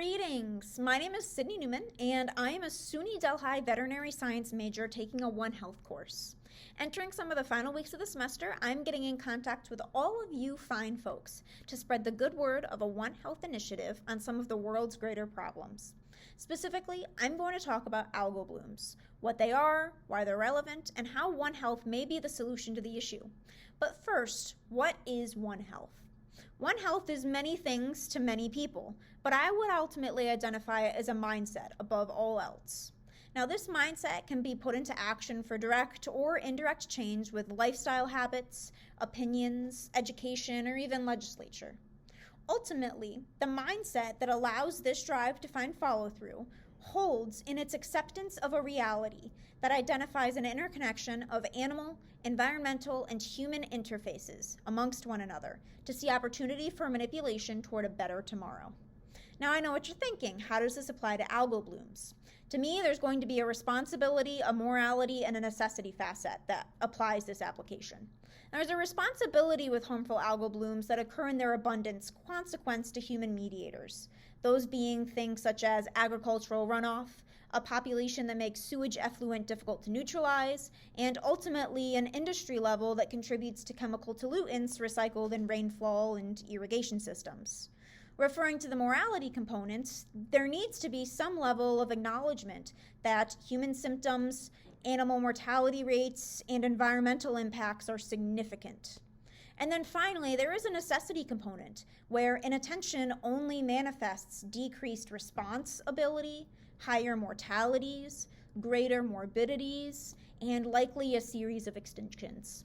Greetings! My name is Sydney Newman, and I am a SUNY Delhi veterinary science major taking a One Health course. Entering some of the final weeks of the semester, I'm getting in contact with all of you fine folks to spread the good word of a One Health initiative on some of the world's greater problems. Specifically, I'm going to talk about algal blooms, what they are, why they're relevant, and how One Health may be the solution to the issue. But first, what is One Health? One Health is many things to many people, but I would ultimately identify it as a mindset above all else. Now, this mindset can be put into action for direct or indirect change with lifestyle habits, opinions, education, or even legislature. Ultimately, the mindset that allows this drive to find follow-through holds in its acceptance of a reality that identifies an interconnection of animal, environmental, and human interfaces amongst one another to see opportunity for manipulation toward a better tomorrow. Now I know what you're thinking. How does this apply to algal blooms? To me, there's going to be a responsibility, a morality, and a necessity facet that applies this application. There's a responsibility with harmful algal blooms that occur in their abundance consequence to human mediators, those being things such as agricultural runoff, a population that makes sewage effluent difficult to neutralize, and ultimately an industry level that contributes to chemical pollutants recycled in rainfall and irrigation systems. Referring to the morality components, there needs to be some level of acknowledgement that human symptoms, animal mortality rates, and environmental impacts are significant. And then finally, there is a necessity component where inattention only manifests decreased response ability, higher mortalities, greater morbidities, and likely a series of extinctions.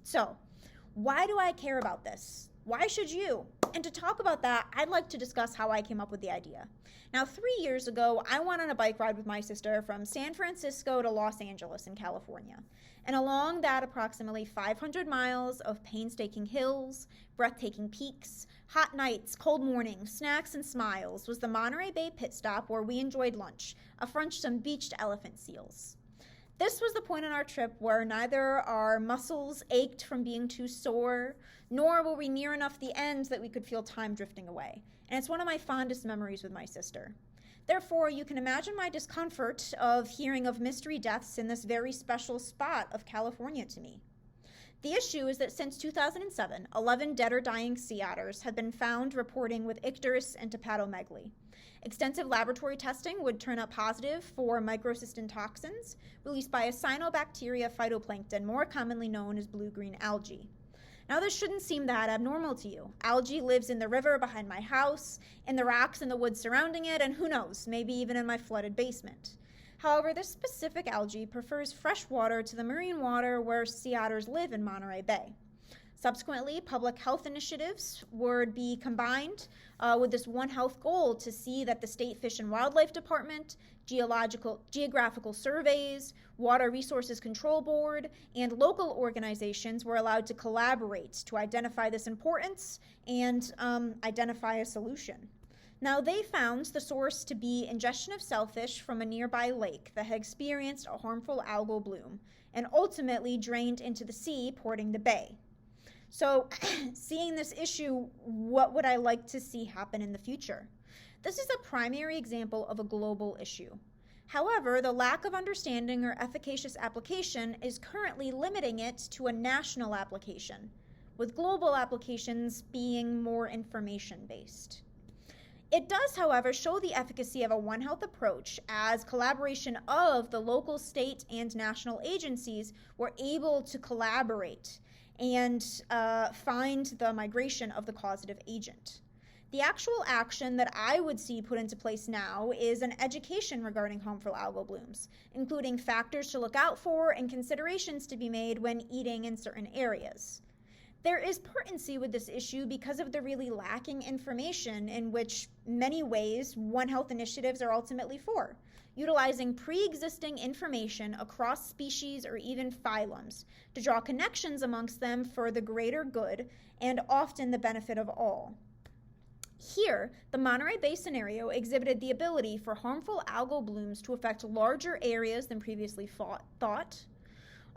So, why do I care about this? Why should you? And to talk about that, I'd like to discuss how I came up with the idea. Now, 3 years ago, I went on a bike ride with my sister from San Francisco to Los Angeles in California. And along that approximately 500 miles of painstaking hills, breathtaking peaks, hot nights, cold mornings, snacks, and smiles was the Monterey Bay pit stop where we enjoyed lunch, afresh some beached elephant seals. This was the point on our trip where neither our muscles ached from being too sore, nor were we near enough the end that we could feel time drifting away. And it's one of my fondest memories with my sister. Therefore, you can imagine my discomfort of hearing of mystery deaths in this very special spot of California to me. The issue is that since 2007, 11 dead or dying sea otters have been found reporting with icterus and hepatomegaly. Extensive laboratory testing would turn up positive for microcystin toxins released by a cyanobacteria phytoplankton, more commonly known as blue-green algae. Now, this shouldn't seem that abnormal to you. Algae lives in the river behind my house, in the rocks in the woods surrounding it, and who knows, maybe even in my flooded basement. However, this specific algae prefers fresh water to the marine water where sea otters live in Monterey Bay. Subsequently, public health initiatives would be combined with this One Health goal to see that the State Fish and Wildlife Department, geographical surveys, Water Resources Control Board, and local organizations were allowed to collaborate to identify this importance and identify a solution. Now, they found the source to be ingestion of shellfish from a nearby lake that had experienced a harmful algal bloom and ultimately drained into the sea, porting the bay. So, seeing this issue, what would I like to see happen in the future? This is a primary example of a global issue. However, the lack of understanding or efficacious application is currently limiting it to a national application, with global applications being more information-based. It does, however, show the efficacy of a One Health approach as collaboration of the local, state, and national agencies were able to collaborate and find the migration of the causative agent. The actual action that I would see put into place now is an education regarding harmful algal blooms, including factors to look out for and considerations to be made when eating in certain areas. There is pertinency with this issue because of the really lacking information in which many ways One Health initiatives are ultimately for, utilizing pre-existing information across species or even phylums to draw connections amongst them for the greater good and often the benefit of all. Here, the Monterey Bay scenario exhibited the ability for harmful algal blooms to affect larger areas than previously thought,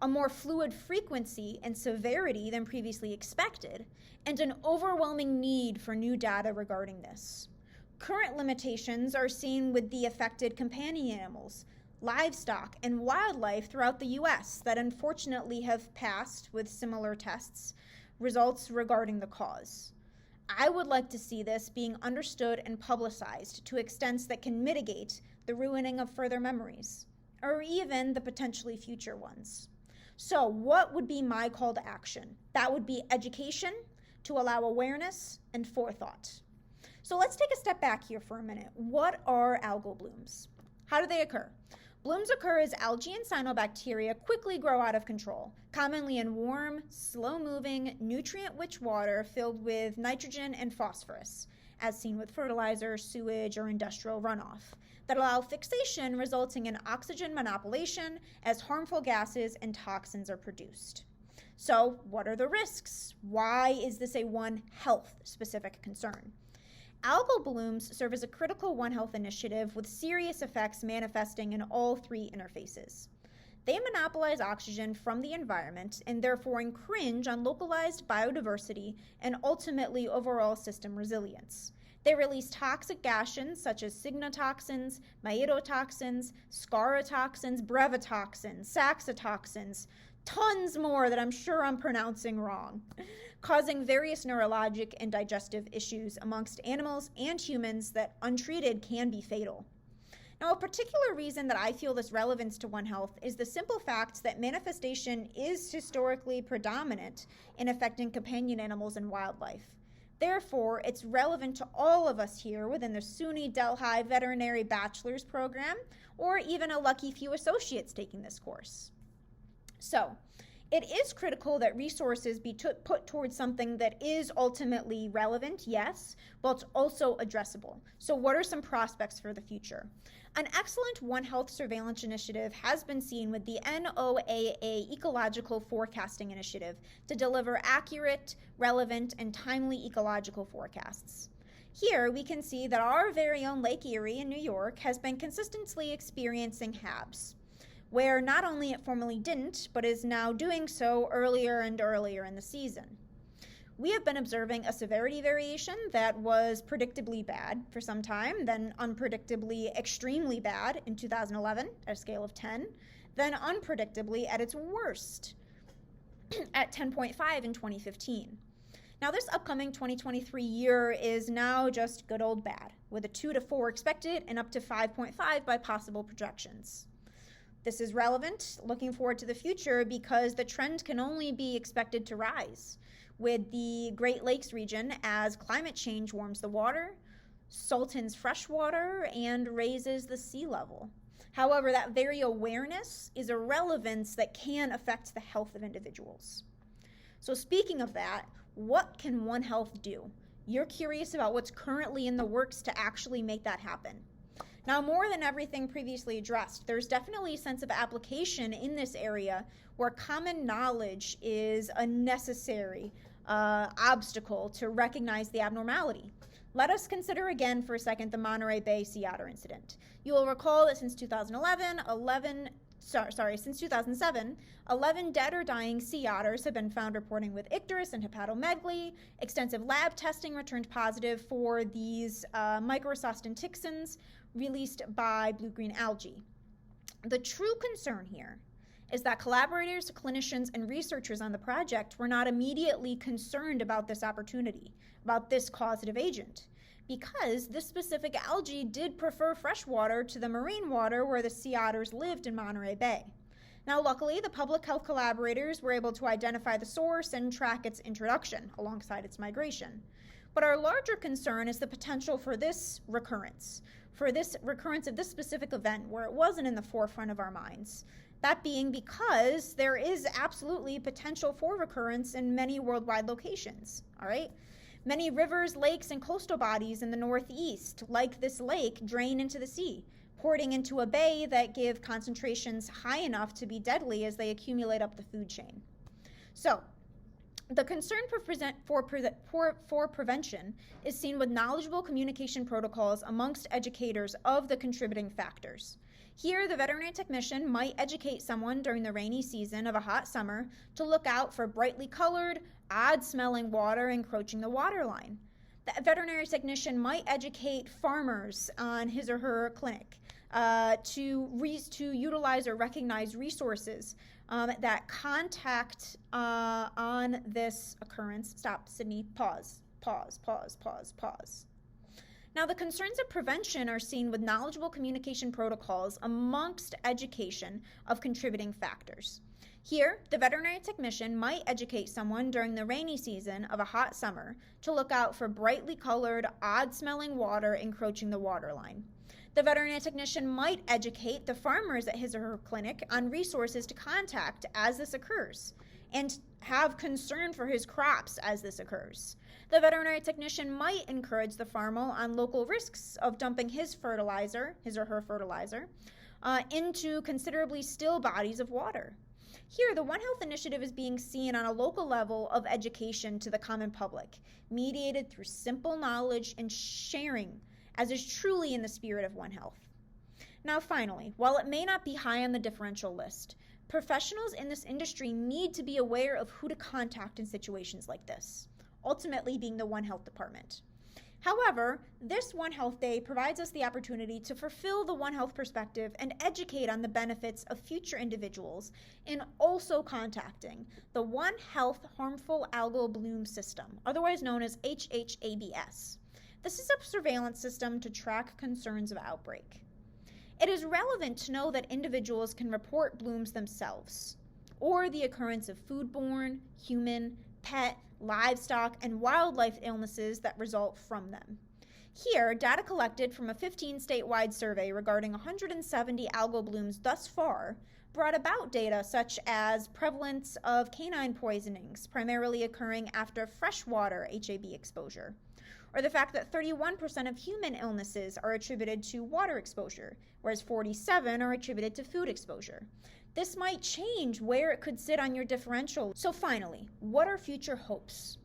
a more fluid frequency and severity than previously expected, and an overwhelming need for new data regarding this. Current limitations are seen with the affected companion animals, livestock, and wildlife throughout the U.S. that unfortunately have passed with similar tests, results regarding the cause. I would like to see this being understood and publicized to extents that can mitigate the ruining of further memories, or even the potentially future ones. So what would be my call to action? That would be education to allow awareness and forethought. So let's take a step back here for a minute. What are algal blooms? How do they occur? Blooms occur as algae and cyanobacteria quickly grow out of control, commonly in warm, slow-moving, nutrient-rich water filled with nitrogen and phosphorus, as seen with fertilizer, sewage, or industrial runoff, that allow fixation, resulting in oxygen monopolization as harmful gases and toxins are produced. So, what are the risks? Why is this a One Health-specific concern? Algal blooms serve as a critical One Health initiative with serious effects manifesting in all three interfaces. They monopolize oxygen from the environment and therefore infringe on localized biodiversity and ultimately overall system resilience. They release toxic gases such as cygnotoxins, maitotoxins, scarotoxins, brevetoxins, saxitoxins, tons more that I'm sure I'm pronouncing wrong, causing various neurologic and digestive issues amongst animals and humans that untreated can be fatal. Now, a particular reason that I feel this relevance to One Health is the simple fact that manifestation is historically predominant in affecting companion animals and wildlife. Therefore, it's relevant to all of us here within the SUNY Delhi Veterinary Bachelor's Program, or even a lucky few associates taking this course. So, it is critical that resources be put towards something that is ultimately relevant, yes, but also addressable. So what are some prospects for the future? An excellent One Health surveillance initiative has been seen with the NOAA Ecological Forecasting Initiative to deliver accurate, relevant, and timely ecological forecasts. Here we can see that our very own Lake Erie in New York has been consistently experiencing HABs, where not only it formerly didn't, but is now doing so earlier and earlier in the season. We have been observing a severity variation that was predictably bad for some time, then unpredictably extremely bad in 2011 at a scale of 10, then unpredictably at its worst at 10.5 in 2015. Now this upcoming 2023 year is now just good old bad, with a 2 to 4 expected and up to 5.5 by possible projections. This is relevant looking forward to the future because the trend can only be expected to rise with the Great Lakes region as climate change warms the water, saltens fresh water, and raises the sea level. However, that very awareness is a relevance that can affect the health of individuals. So speaking of that, what can One Health do? You're curious about what's currently in the works to actually make that happen. Now, more than everything previously addressed, there's definitely a sense of application in this area where common knowledge is a necessary obstacle to recognize the abnormality. Let us consider again for a second the Monterey Bay sea otter incident. You will recall that since 2007, 11 dead or dying sea otters have been found reporting with icterus and hepatomegaly. Extensive lab testing returned positive for these microcystin toxins released by blue-green algae. The true concern here is that collaborators, clinicians, and researchers on the project were not immediately concerned about this opportunity, about this causative agent, because this specific algae did prefer fresh water to the marine water where the sea otters lived in Monterey Bay. Now, luckily, the public health collaborators were able to identify the source and track its introduction alongside its migration. But our larger concern is the potential for this recurrence of this specific event where it wasn't in the forefront of our minds. That being because there is absolutely potential for recurrence in many worldwide locations, all right? Many rivers, lakes, and coastal bodies in the Northeast, like this lake, drain into the sea, porting into a bay that give concentrations high enough to be deadly as they accumulate up the food chain. So, the concern for prevention is seen with knowledgeable communication protocols amongst educators of the contributing factors. Here, the veterinary technician might educate someone during the rainy season of a hot summer to look out for brightly colored, odd-smelling water encroaching the water line. The veterinary technician might educate farmers on his or her clinic to utilize or recognize resources that contact on this occurrence. Stop, Sydney, pause. Now, the concerns of prevention are seen with knowledgeable communication protocols amongst education of contributing factors. Here, the veterinary technician might educate someone during the rainy season of a hot summer to look out for brightly colored, odd-smelling water encroaching the water line. The veterinary technician might educate the farmers at his or her clinic on resources to contact as this occurs and have concern for his crops as this occurs. The veterinary technician might encourage the farmer on local risks of dumping his or her fertilizer, into considerably still bodies of water. Here, the One Health initiative is being seen on a local level of education to the common public, mediated through simple knowledge and sharing, as is truly in the spirit of One Health. Now, finally, while it may not be high on the differential list, professionals in this industry need to be aware of who to contact in situations like this, ultimately being the One Health department. However, this One Health Day provides us the opportunity to fulfill the One Health perspective and educate on the benefits of future individuals in also contacting the One Health Harmful Algal Bloom System, otherwise known as HHABS. This is a surveillance system to track concerns of outbreak. It is relevant to know that individuals can report blooms themselves, or the occurrence of foodborne, human, pet, livestock, and wildlife illnesses that result from them. Here, data collected from a 15 statewide survey regarding 170 algal blooms thus far brought about data such as prevalence of canine poisonings, primarily occurring after freshwater HAB exposure, or the fact that 31% of human illnesses are attributed to water exposure, whereas 47% are attributed to food exposure. This might change where it could sit on your differential. So finally, what are future hopes?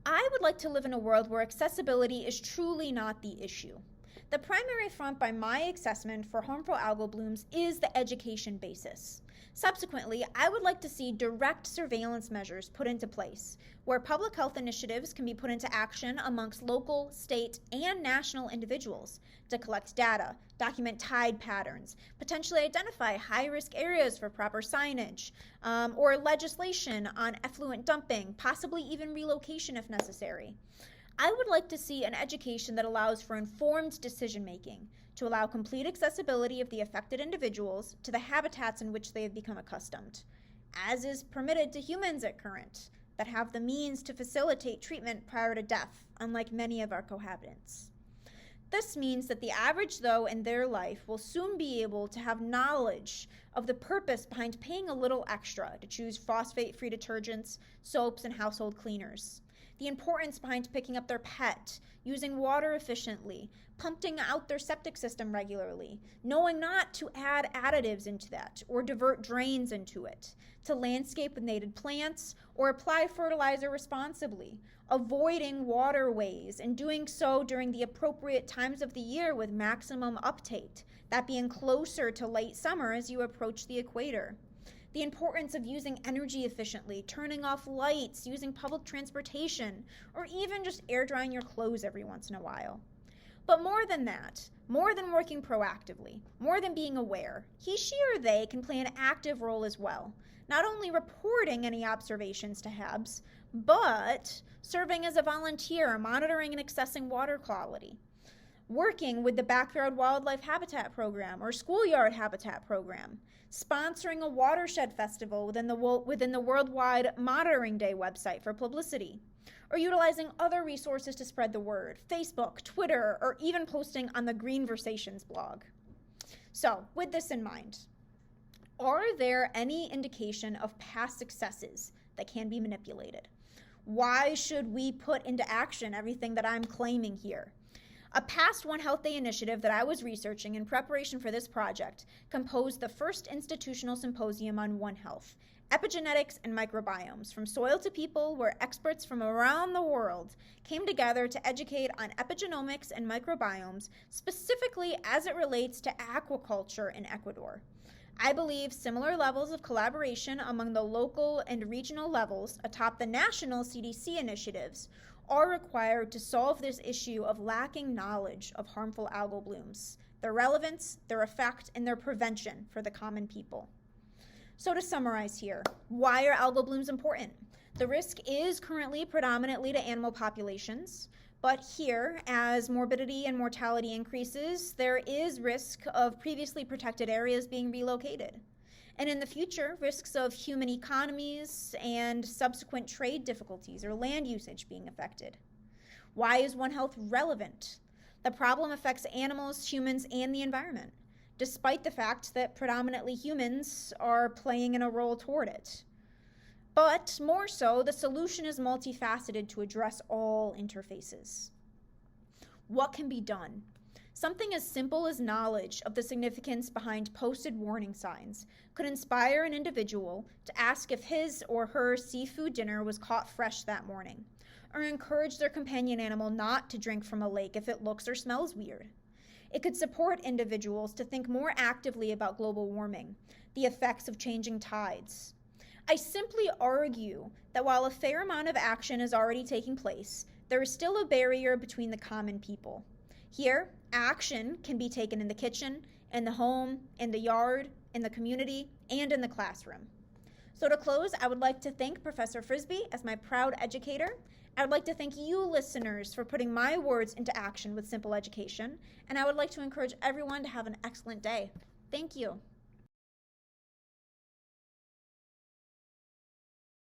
I would like to live in a world where accessibility is truly not the issue. The primary front by my assessment for harmful algal blooms is the education basis. Subsequently, I would like to see direct surveillance measures put into place, where public health initiatives can be put into action amongst local, state, and national individuals to collect data, document tide patterns, potentially identify high-risk areas for proper signage, or legislation on effluent dumping, possibly even relocation if necessary. I would like to see an education that allows for informed decision-making, to allow complete accessibility of the affected individuals to the habitats in which they have become accustomed, as is permitted to humans at current, that have the means to facilitate treatment prior to death, unlike many of our cohabitants. This means that the average Joe in their life will soon be able to have knowledge of the purpose behind paying a little extra to choose phosphate-free detergents, soaps, and household cleaners. The importance behind picking up their pet, using water efficiently, pumping out their septic system regularly, knowing not to add additives into that or divert drains into it, to landscape with native plants or apply fertilizer responsibly, avoiding waterways and doing so during the appropriate times of the year with maximum uptake, that being closer to late summer as you approach the equator. The importance of using energy efficiently, turning off lights, using public transportation, or even just air drying your clothes every once in a while. But more than that, more than working proactively, more than being aware, he, she, or they can play an active role as well, not only reporting any observations to HABs, but serving as a volunteer, monitoring and assessing water quality, working with the Backyard Wildlife Habitat Program or Schoolyard Habitat Program, sponsoring a watershed festival within the Worldwide Monitoring Day website for publicity, or utilizing other resources to spread the word, Facebook, Twitter, or even posting on the Greenversations blog. So, with this in mind, are there any indication of past successes that can be manipulated? Why should we put into action everything that I'm claiming here? A past One Health Day initiative that I was researching in preparation for this project composed the first institutional symposium on One Health, epigenetics and microbiomes, from soil to people, where experts from around the world came together to educate on epigenomics and microbiomes, specifically as it relates to aquaculture in Ecuador. I believe similar levels of collaboration among the local and regional levels atop the national CDC initiatives are required to solve this issue of lacking knowledge of harmful algal blooms, their relevance, their effect, and their prevention for the common people. So to summarize here, why are algal blooms important? The risk is currently predominantly to animal populations, but here, as morbidity and mortality increases, there is risk of previously protected areas being relocated. And in the future, risks of human economies and subsequent trade difficulties or land usage being affected. Why is One Health relevant? The problem affects animals, humans, and the environment, despite the fact that predominantly humans are playing in a role toward it. But more so, the solution is multifaceted to address all interfaces. What can be done? Something as simple as knowledge of the significance behind posted warning signs could inspire an individual to ask if his or her seafood dinner was caught fresh that morning, or encourage their companion animal not to drink from a lake if it looks or smells weird. It could support individuals to think more actively about global warming, the effects of changing tides. I simply argue that while a fair amount of action is already taking place, there is still a barrier between the common people. Here, action can be taken in the kitchen, in the home, in the yard, in the community, and in the classroom. So to close, I would like to thank Professor Frisbee as my proud educator. I would like to thank you listeners for putting my words into action with simple education, and I would like to encourage everyone to have an excellent day. Thank you.